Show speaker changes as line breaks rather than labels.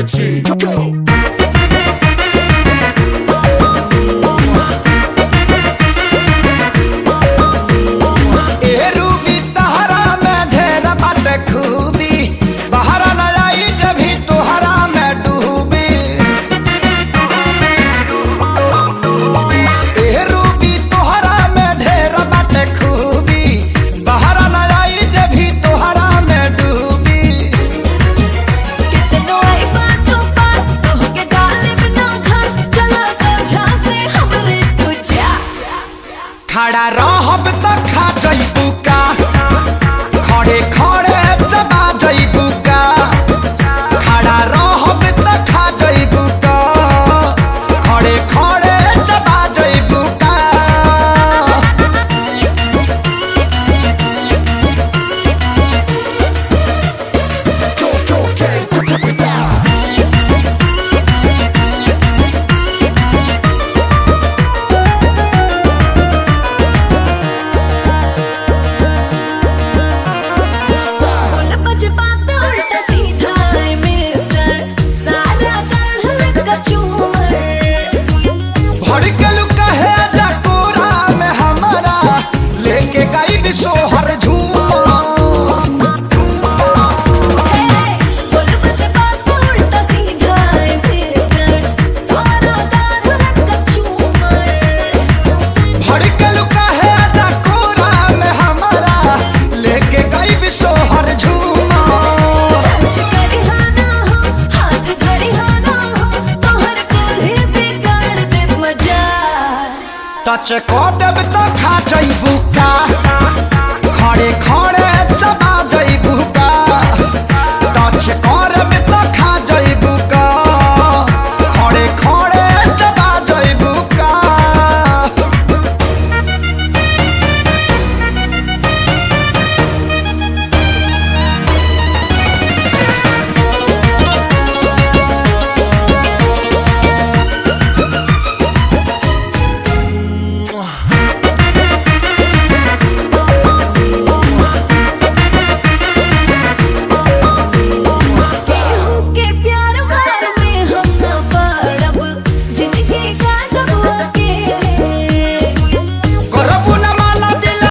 energy. Go.
खड़ा रहब त खा जइबू का, खड़े खड़े चबा जइबू का। खड़ा रहब त खा जइबू का, खड़े खड़े चबा जइबू का। भड़कलू कहे जकोरा में हमारा, लेके गई बिसोहर भड़कलू कहे जकोरा में हमारा, लेके गई बिसोहर टच को देब तो खा जइबू